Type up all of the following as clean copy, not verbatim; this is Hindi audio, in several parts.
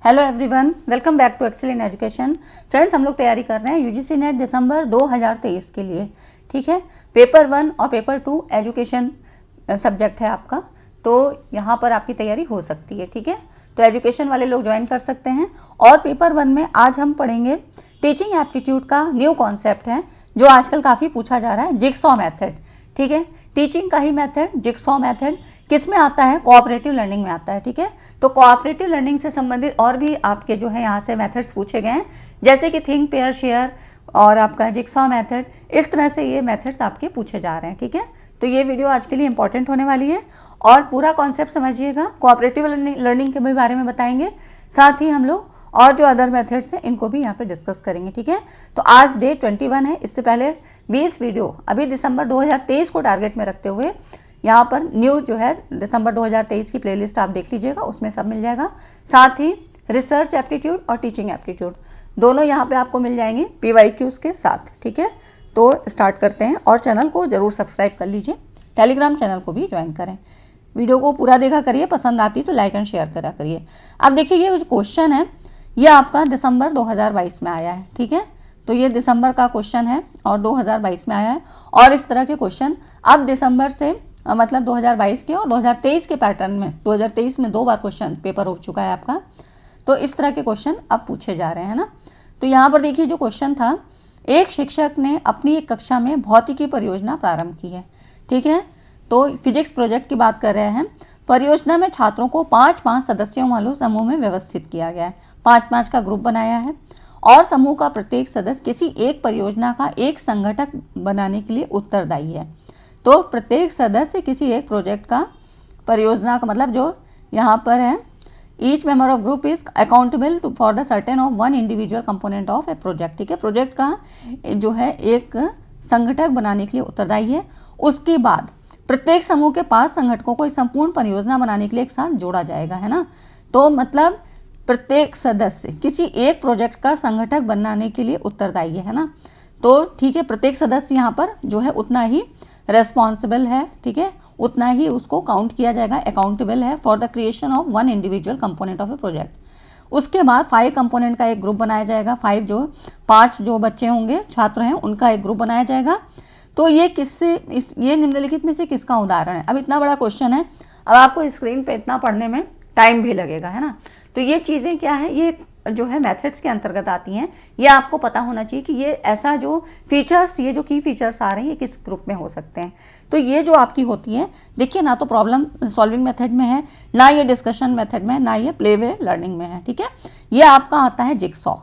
Hello everyone, welcome back to Excel in Education. Friends, हम लोग तैयारी कर रहे हैं यूजीसी नेट दिसंबर 2023 के लिए। ठीक है, पेपर 1 और पेपर 2 एजुकेशन सब्जेक्ट है आपका, तो यहाँ पर आपकी तैयारी हो सकती है। ठीक है, तो एजुकेशन वाले लोग ज्वाइन कर सकते हैं। और पेपर 1 में आज हम पढ़ेंगे टीचिंग एप्टीट्यूड का न्यू कॉन्सेप्ट है जो आजकल काफ़ी पूछा जा रहा है, जिगसॉ मेथड। ठीक है, टीचिंग का ही मेथड, जिगसॉ मेथड किस में आता है? कोऑपरेटिव लर्निंग में आता है। ठीक है, तो कोऑपरेटिव लर्निंग से संबंधित और भी आपके जो है यहाँ से मेथड्स पूछे गए हैं, जैसे कि थिंक पेयर शेयर और आपका जिगसॉ मेथड। इस तरह से ये मेथड्स आपके पूछे जा रहे हैं। ठीक है, तो ये वीडियो आज के लिए इंपॉर्टेंट होने वाली है और पूरा कॉन्सेप्ट समझिएगा। कोऑपरेटिव लर्निंग के भी बारे में बताएंगे, साथ ही हम लोग और जो अदर मेथड्स हैं इनको भी यहाँ पे डिस्कस करेंगे। ठीक है, तो आज डे 21 है। इससे पहले 20 वीडियो अभी दिसंबर 2023 को टारगेट में रखते हुए यहाँ पर न्यू जो है दिसंबर 2023 की प्लेलिस्ट आप देख लीजिएगा, उसमें सब मिल जाएगा। साथ ही रिसर्च एप्टीट्यूड और टीचिंग एप्टीट्यूड दोनों यहाँ पे आपको मिल जाएंगे PYQs के साथ। ठीक है, तो स्टार्ट करते हैं और चैनल को ज़रूर सब्सक्राइब कर लीजिए, टेलीग्राम चैनल को भी ज्वाइन करें। वीडियो को पूरा देखा करिए, पसंद आती तो लाइक एंड शेयर करा करिए। अब देखिए, ये जो क्वेश्चन है ये आपका दिसंबर 2022 में आया है। ठीक है, तो ये दिसंबर का क्वेश्चन है और 2022 में आया है। और इस तरह के क्वेश्चन अब दिसंबर से मतलब 2022 के और 2023 के पैटर्न में, 2023 में 2 बार क्वेश्चन पेपर हो चुका है आपका, तो इस तरह के क्वेश्चन अब पूछे जा रहे हैं ना। तो यहाँ पर देखिए जो क्वेश्चन था, एक शिक्षक ने अपनी एक कक्षा में भौतिकी परियोजना प्रारंभ की है। ठीक है, तो फिजिक्स प्रोजेक्ट की बात कर रहे हैं। परियोजना में छात्रों को 5-5 सदस्यों वाले समूह में व्यवस्थित किया गया है। 5-5 का ग्रुप बनाया है और समूह का प्रत्येक सदस्य किसी एक परियोजना का एक संगठक बनाने के लिए उत्तरदायी है। तो प्रत्येक सदस्य किसी एक प्रोजेक्ट का, परियोजना का मतलब जो यहाँ पर है, each member of group is accountable to for the certain of one individual component of a project. ठीक है, प्रोजेक्ट का जो है एक संगठक बनाने के लिए उत्तरदायी है। उसके बाद प्रत्येक समूह के 5 संगठकों को इस संपूर्ण परियोजना बनाने के लिए एक साथ जोड़ा जाएगा, है ना। तो मतलब प्रत्येक सदस्य किसी एक प्रोजेक्ट का संगठक बनाने के लिए उत्तरदायी है ना। तो ठीक है, प्रत्येक सदस्य यहाँ पर जो है उतना ही रेस्पॉन्सिबल है। ठीक है, उतना ही उसको काउंट किया जाएगा, अकाउंटेबल है for the creation of one individual component of a project. उसके बाद 5 कंपोनेंट का एक ग्रुप बनाया जाएगा। 5 जो बच्चे होंगे, छात्र हैं, उनका एक ग्रुप बनाया जाएगा। तो ये किससे, ये निम्नलिखित में से किसका उदाहरण है? अब इतना बड़ा क्वेश्चन है, अब आपको स्क्रीन पे इतना पढ़ने में टाइम भी लगेगा, है ना। तो ये चीज़ें क्या है, ये जो है मेथड्स के अंतर्गत आती हैं। ये आपको पता होना चाहिए कि ये ऐसा जो फीचर्स, ये जो की फीचर्स आ रहे हैं, ये किस ग्रुप में हो सकते हैं। तो ये जो आपकी होती है, देखिए ना, तो प्रॉब्लम सॉल्विंग मेथड में है, ना ये डिस्कशन मेथड में है, ना ये प्लेवे लर्निंग में है। ठीक है, ये आपका आता है जिगसॉ,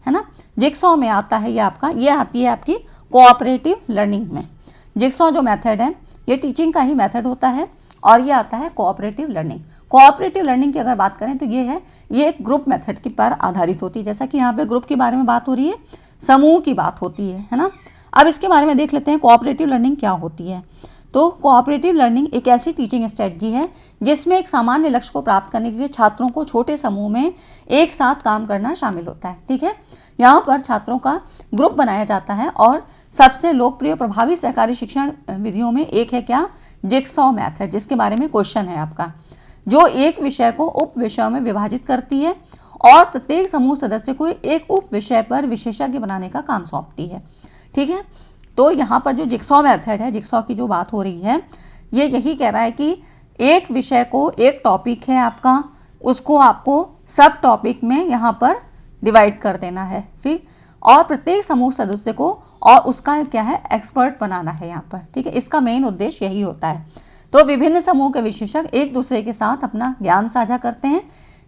है ना। जिगसॉ में आता है ये आपका, ये आती है आपकी कोऑपरेटिव लर्निंग में। जिगसॉ जो मेथड है ये टीचिंग का ही मेथड होता है और ये आता है कोऑपरेटिव लर्निंग। कोऑपरेटिव लर्निंग की अगर बात करें तो ये है, ये एक ग्रुप मेथड के पर आधारित होती है। जैसा कि यहाँ पे ग्रुप के बारे में बात हो रही है, समूह की बात होती है ना। अब इसके बारे में देख लेते हैं कोऑपरेटिव लर्निंग क्या होती है। तो कोऑपरेटिव लर्निंग एक ऐसी टीचिंग स्ट्रेटजी है जिसमें एक सामान्य लक्ष्य को प्राप्त करने के लिए छात्रों को छोटे समूह में एक साथ काम करना शामिल होता है। ठीक है, यहाँ पर छात्रों का ग्रुप बनाया जाता है और सबसे लोकप्रिय प्रभावी सहकारी शिक्षण विधियों में एक है क्या? जिगसॉ मेथड, जिसके बारे में क्वेश्चन है आपका, जो एक विषय को उप विषयों में विभाजित करती है और प्रत्येक समूह सदस्य को एक उप विषय पर विशेषज्ञ बनाने का काम सौंपती है। ठीक है, तो यहाँ पर जो जिगसॉ मेथड है, जिगसॉ की जो बात हो रही है, ये यही कह रहा है कि एक विषय को, एक टॉपिक है आपका, उसको आपको सब टॉपिक में यहाँ पर डिवाइड कर देना है फिर, और प्रत्येक समूह सदस्य को और उसका क्या है, एक्सपर्ट बनाना है यहाँ पर। ठीक है, इसका मेन उद्देश्य यही होता है। तो विभिन्न समूह के विशेषज्ञ एक दूसरे के साथ अपना ज्ञान साझा करते हैं,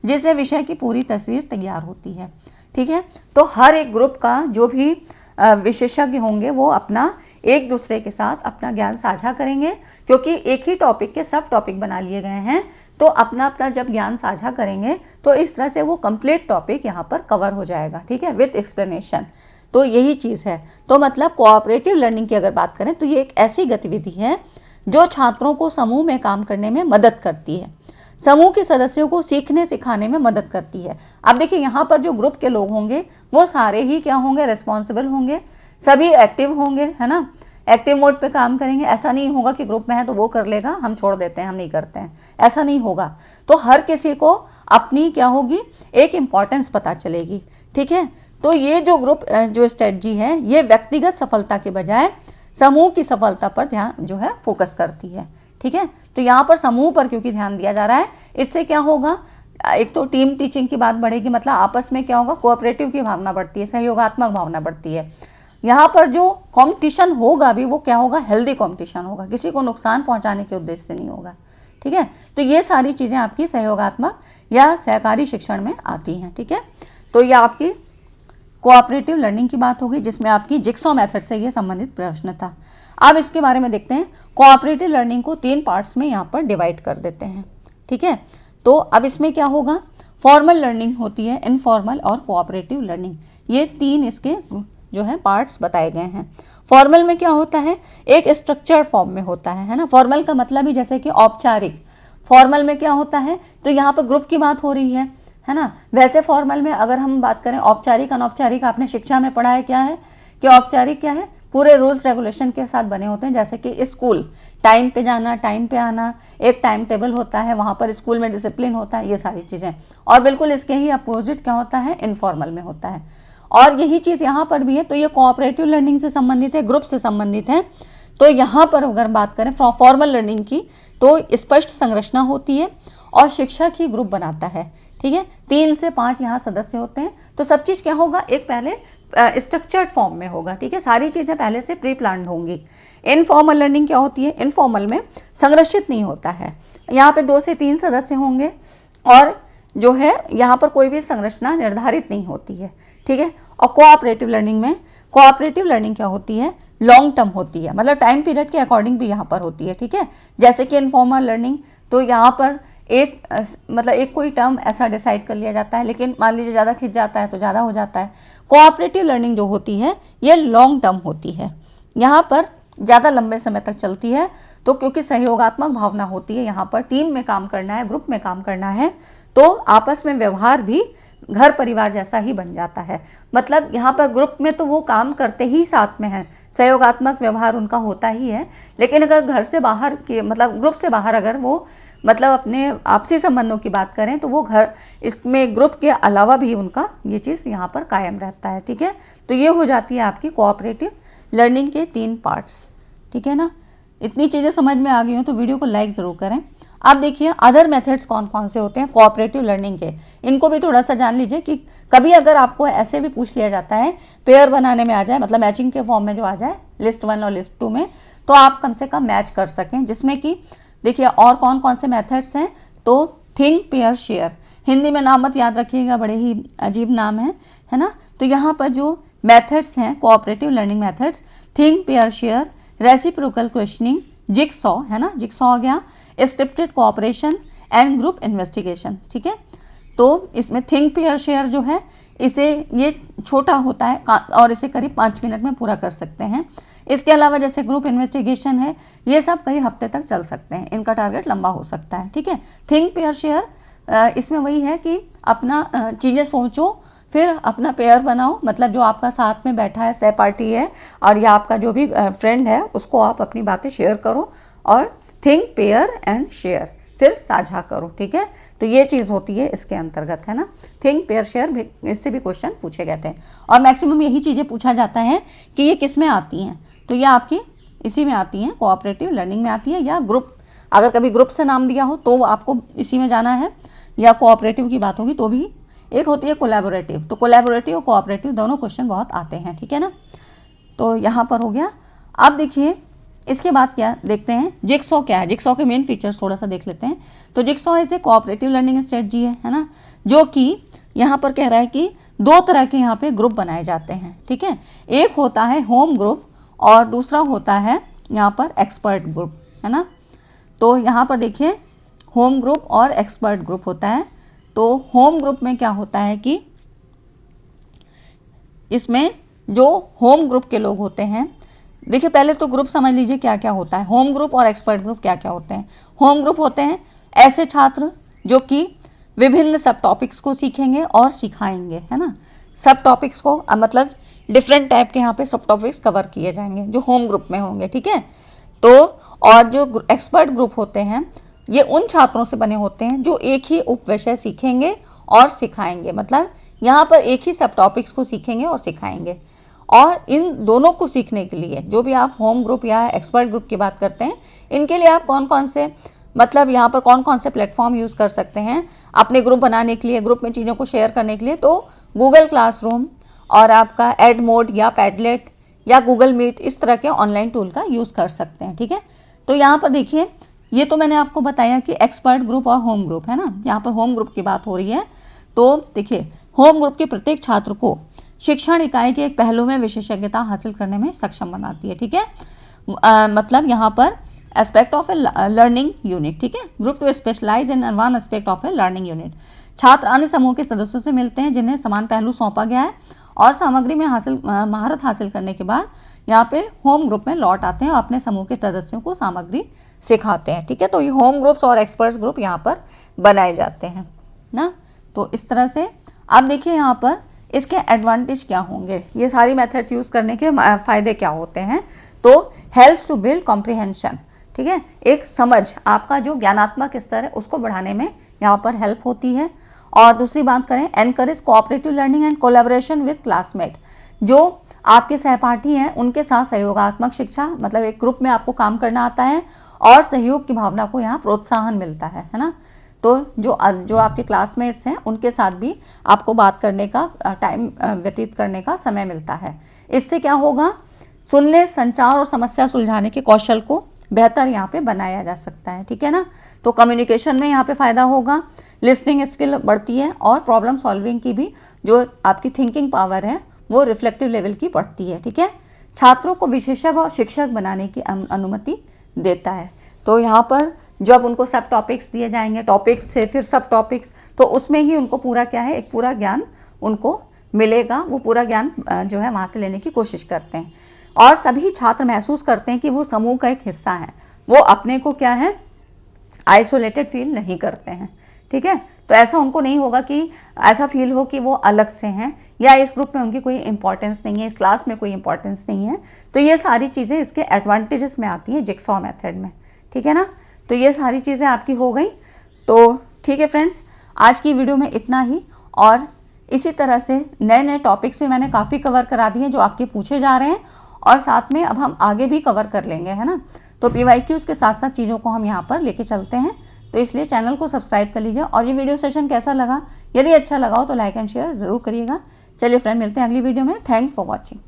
जिससे विषय की पूरी तस्वीर तैयार होती है। ठीक है, तो हर एक ग्रुप का जो भी विशेषज्ञ होंगे वो अपना एक दूसरे के साथ अपना ज्ञान साझा करेंगे, क्योंकि एक ही टॉपिक के सब टॉपिक बना लिए गए हैं। तो अपना अपना जब ज्ञान साझा करेंगे तो इस तरह से वो कंप्लीट टॉपिक यहाँ पर कवर हो जाएगा। ठीक है, विद एक्सप्लेनेशन। तो यही चीज़ है। तो मतलब कोऑपरेटिव लर्निंग की अगर बात करें तो ये एक ऐसी गतिविधि है जो छात्रों को समूह में काम करने में मदद करती है, समूह के सदस्यों को सीखने सिखाने में मदद करती है। अब देखिए, यहाँ पर जो ग्रुप के लोग होंगे वो सारे ही क्या होंगे, रेस्पॉन्सिबल होंगे, सभी एक्टिव होंगे, है ना। एक्टिव मोड पे काम करेंगे। ऐसा नहीं होगा कि ग्रुप में है तो वो कर लेगा, हम छोड़ देते हैं, हम नहीं करते हैं, ऐसा नहीं होगा। तो हर किसी को अपनी क्या होगी, एक इम्पॉर्टेंस पता चलेगी, ठीक है। तो ये जो ग्रुप जो स्ट्रेटजी है ये व्यक्तिगत सफलता के बजाय समूह की सफलता पर ध्यान जो है फोकस करती है, ठीक है। तो यहाँ पर समूह पर क्योंकि ध्यान दिया जा रहा है, इससे क्या होगा, एक तो टीम टीचिंग की बात बढ़ेगी, मतलब आपस में क्या होगा, कोऑपरेटिव की भावना बढ़ती है, सहयोगात्मक भावना बढ़ती है। यहाँ पर जो कंपटीशन होगा भी वो क्या होगा, हेल्दी कंपटीशन होगा, किसी को नुकसान पहुँचाने के उद्देश्य से नहीं होगा, ठीक है। तो ये सारी चीज़ें आपकी सहयोगात्मक या सहकारी शिक्षण में आती हैं, ठीक है। तो ये आपकी कोऑपरेटिव लर्निंग की बात होगी, जिसमें आपकी जिक्सॉ मेथड से ये संबंधित प्रश्न था। अब इसके बारे में देखते हैं। कोऑपरेटिव लर्निंग को 3 पार्ट्स में यहाँ पर डिवाइड कर देते हैं, ठीक है। तो अब इसमें क्या होगा, फॉर्मल लर्निंग होती है, इनफॉर्मल और कोऑपरेटिव लर्निंग, ये 3 इसके जो है पार्ट्स बताए गए हैं। फॉर्मल में क्या होता है, एक स्ट्रक्चर्ड फॉर्म में होता है ना। फॉर्मल का मतलब ही जैसे कि औपचारिक, फॉर्मल में क्या होता है, तो यहाँ पर ग्रुप की बात हो रही है ना। वैसे फॉर्मल में अगर हम बात करें औपचारिक अनौपचारिक, आपने शिक्षा में पढ़ा है क्या है कि औपचारिक क्या है, पूरे रूल्स रेगुलेशन के साथ बने होते हैं, जैसे कि स्कूल, टाइम पे जाना, टाइम पे आना, एक टाइम टेबल होता है, वहाँ पर स्कूल में डिसिप्लिन होता है, ये सारी चीज़ें। और बिल्कुल इसके ही अपोजिट क्या होता है, इनफॉर्मल में होता है। और यही चीज़ यहाँ पर भी है। तो ये कोऑपरेटिव लर्निंग से संबंधित है, ग्रुप से संबंधित है। तो यहाँ पर अगर बात करें फॉर्मल लर्निंग की, तो स्पष्ट संरचना होती है और शिक्षक ही ग्रुप बनाता है, ठीक है। 3 से 5 यहाँ सदस्य होते हैं। तो सब चीज़ क्या होगा, एक पहले स्ट्रक्चर्ड फॉर्म में होगा, ठीक है, सारी चीज़ें पहले से प्री प्लान्ड होंगी। इनफॉर्मल लर्निंग क्या होती है, इनफॉर्मल में संरक्षित नहीं होता है, यहाँ पे 2 से 3 सदस्य होंगे और जो है यहाँ पर कोई भी संरचना निर्धारित नहीं होती है, ठीक है। और कोऑपरेटिव लर्निंग में, कोऑपरेटिव लर्निंग क्या होती है, लॉन्ग टर्म होती है, मतलब टाइम पीरियड के अकॉर्डिंग भी यहाँ पर होती है, ठीक है। जैसे कि इनफॉर्मल लर्निंग, तो यहाँ पर एक मतलब एक कोई टर्म ऐसा डिसाइड कर लिया जाता है, लेकिन मान लीजिए ज़्यादा खिंच जाता है तो ज़्यादा हो जाता है। कोऑपरेटिव लर्निंग जो होती है ये लॉन्ग टर्म होती है, यहाँ पर ज़्यादा लंबे समय तक चलती है। तो क्योंकि सहयोगात्मक भावना होती है, यहाँ पर टीम में काम करना है, ग्रुप में काम करना है, तो आपस में व्यवहार भी घर परिवार जैसा ही बन जाता है। मतलब यहाँ पर ग्रुप में तो वो काम करते ही साथ में हैं, सहयोगात्मक व्यवहार उनका होता ही है, लेकिन अगर घर से बाहर के मतलब ग्रुप से बाहर अगर वो मतलब अपने आपसी संबंधों की बात करें तो वो घर इसमें ग्रुप के अलावा भी उनका ये चीज़ यहाँ पर कायम रहता है, ठीक है। तो ये हो जाती है आपकी कोऑपरेटिव लर्निंग के 3 पार्ट्स, ठीक है ना। इतनी चीज़ें समझ में आ गई हो तो वीडियो को लाइक ज़रूर करें। अब देखिए अदर मेथड्स कौन कौन से होते हैं कोऑपरेटिव लर्निंग के, इनको भी थोड़ा सा जान लीजिए कि कभी अगर आपको ऐसे भी पूछ लिया जाता है, पेयर बनाने में आ जाए, मतलब मैचिंग के फॉर्म में जो आ जाए लिस्ट 1 और लिस्ट 2 में, तो आप कम से कम मैच कर सकें। जिसमें कि देखिए और कौन कौन से मेथड्स हैं, तो थिंक पेयर शेयर, हिंदी में नाम मत याद रखिएगा, बड़े ही अजीब नाम है ना। तो यहाँ पर जो मेथड्स हैं cooperative learning methods, think pair share, reciprocal questioning, jigsaw है ना, जिक्सॉ हो गया, scripted cooperation and group investigation, ठीक है। तो इसमें थिंक पेयर शेयर जो है, इसे ये छोटा होता है और इसे करीब 5 मिनट में पूरा कर सकते हैं। इसके अलावा जैसे ग्रुप इन्वेस्टिगेशन है, ये सब कई हफ्ते तक चल सकते हैं, इनका टारगेट लंबा हो सकता है, ठीक है। थिंक पेयर शेयर इसमें वही है कि अपना चीज़ें सोचो, फिर अपना पेयर बनाओ, मतलब जो आपका साथ में बैठा है, सहपाठी है, और या आपका जो भी फ्रेंड है, उसको आप अपनी बातें शेयर करो और थिंक पेयर एंड शेयर, फिर साझा करो, ठीक है। तो ये चीज़ होती है इसके अंतर्गत, है ना। थिंक पेयर शेयर, इससे भी क्वेश्चन पूछे गए थे और मैक्सिमम यही चीज़ें पूछा जाता है कि ये किस में आती हैं, तो ये आपकी इसी में आती हैं, कोऑपरेटिव लर्निंग में आती है, या ग्रुप, अगर कभी ग्रुप से नाम दिया हो तो आपको इसी में जाना है, या कोऑपरेटिव की बात होगी तो भी। एक होती है कोलैबोरेटिव, तो कोलैबोरेटिव और कोऑपरेटिव दोनों क्वेश्चन बहुत आते हैं, ठीक है ना। तो यहाँ पर हो गया। अब देखिए इसके बाद क्या देखते हैं, जिक्सॉ क्या है, जिक्सॉ के मेन फीचर्स थोड़ा सा देख लेते हैं। तो jigsaw is a cooperative learning strategy है ना, जो कि यहाँ पर कह रहा है कि 2 तरह के यहाँ पे ग्रुप बनाए जाते हैं, ठीक है। एक होता है होम ग्रुप और दूसरा होता है यहाँ पर एक्सपर्ट ग्रुप, है ना। तो यहाँ पर देखिए होम ग्रुप और एक्सपर्ट ग्रुप होता है। तो होम ग्रुप में क्या होता है कि इसमें जो होम ग्रुप के लोग होते हैं, देखिए पहले तो ग्रुप समझ लीजिए क्या क्या होता है, होम ग्रुप और एक्सपर्ट ग्रुप क्या क्या होते हैं। होम ग्रुप होते हैं ऐसे छात्र जो कि विभिन्न सब टॉपिक्स को सीखेंगे और सिखाएंगे, है ना। सब टॉपिक्स को मतलब डिफरेंट टाइप के यहाँ पे सब टॉपिक्स कवर किए जाएंगे जो होम ग्रुप में होंगे, ठीक है। तो और जो एक्सपर्ट ग्रुप होते हैं ये उन छात्रों से बने होते हैं जो एक ही उपविषय सीखेंगे और सिखाएंगे, मतलब यहाँ पर एक ही सब टॉपिक्स को सीखेंगे और सिखाएंगे। और इन दोनों को सीखने के लिए जो भी आप होम ग्रुप या एक्सपर्ट ग्रुप की बात करते हैं, इनके लिए आप कौन कौन से, मतलब यहाँ पर कौन कौन से प्लेटफॉर्म यूज़ कर सकते हैं अपने ग्रुप बनाने के लिए, ग्रुप में चीज़ों को शेयर करने के लिए, तो गूगल क्लासरूम और आपका एडमोड या पैडलेट या गूगल मीट, इस तरह के ऑनलाइन टूल का यूज़ कर सकते हैं, ठीक है। तो यहाँ पर देखिए, ये तो मैंने आपको बताया कि एक्सपर्ट ग्रुप और होम ग्रुप है ना, यहाँ पर होम ग्रुप की बात हो रही है। तो देखिए, होम ग्रुप के प्रत्येक छात्र को शिक्षण इकाई के एक पहलू में विशेषज्ञता हासिल करने में सक्षम बनाती है, ठीक है। मतलब यहाँ पर aspect of a learning unit, ठीक है। Group to specialise in one aspect of a learning unit. छात्र अन्य समूह के सदस्यों से मिलते हैं जिन्हें समान पहलू सौंपा गया है और सामग्री में महारत हासिल करने के बाद यहाँ पे होम ग्रुप में लौट आते हैं और अपने समूह के सदस्यों को सामग्री सिखाते हैं, ठीक है। तो ये होम ग्रुप्स और एक्सपर्ट्स ग्रुप यहाँ पर बनाए जाते हैं ना। तो इस तरह से अब देखिए यहाँ पर इसके एडवांटेज क्या होंगे, ये सारी मेथड्स यूज़ करने के फ़ायदे क्या होते हैं। तो हेल्प्स टू बिल्ड कॉम्प्रिहेंशन, ठीक है, एक समझ, आपका जो ज्ञानात्मक स्तर है उसको बढ़ाने में यहाँ पर हेल्प होती है। और दूसरी बात करें, encourage cooperative learning and collaboration with classmate, जो आपके सहपाठी हैं उनके साथ सहयोगात्मक शिक्षा, मतलब एक ग्रुप में आपको काम करना आता है और सहयोग की भावना को यहाँ प्रोत्साहन मिलता है ना। तो जो आपके क्लासमेट्स हैं उनके साथ भी आपको बात करने का टाइम व्यतीत करने का समय मिलता है। इससे क्या होगा, सुनने, संचार और समस्या सुलझाने के कौशल को बेहतर यहाँ पे बनाया जा सकता है, ठीक है ना। तो कम्युनिकेशन में यहाँ पे फ़ायदा होगा, लिसनिंग स्किल बढ़ती है और प्रॉब्लम सॉल्विंग की भी जो आपकी थिंकिंग पावर है वो रिफ्लेक्टिव लेवल की बढ़ती है, ठीक है। छात्रों को विशेषज्ञ और शिक्षक बनाने की अनुमति देता है। तो यहाँ पर जब उनको सब टॉपिक्स दिए जाएंगे, टॉपिक्स से फिर सब टॉपिक्स, तो उसमें ही उनको पूरा क्या है, एक पूरा ज्ञान उनको मिलेगा, वो पूरा ज्ञान जो है वहाँ से लेने की कोशिश करते हैं। और सभी छात्र महसूस करते हैं कि वो समूह का एक हिस्सा है, वो अपने को क्या है, आइसोलेटेड फील नहीं करते हैं, ठीक है। तो ऐसा उनको नहीं होगा कि ऐसा फील हो कि वो अलग से हैं या इस ग्रुप में उनकी कोई इंपॉर्टेंस नहीं है, इस क्लास में कोई इंपॉर्टेंस नहीं है। तो ये सारी चीज़ें इसके एडवांटेजेस में आती हैं जिक्सॉ मेथड में, ठीक है ना। तो ये सारी चीज़ें आपकी हो गई। तो ठीक है फ्रेंड्स, आज की वीडियो में इतना ही। और इसी तरह से नए नए टॉपिक्स भी मैंने काफ़ी कवर करा दिए जो आपके पूछे जा रहे हैं, और साथ में अब हम आगे भी कवर कर लेंगे, है ना। तो PYQs के साथ साथ चीज़ों को हम यहाँ पर लेके चलते हैं। तो इसलिए चैनल को सब्सक्राइब कर लीजिए। और ये वीडियो सेशन कैसा लगा, यदि अच्छा लगा हो तो लाइक एंड शेयर ज़रूर करिएगा। चलिए फ्रेंड, मिलते हैं अगली वीडियो में। Thanks for watching.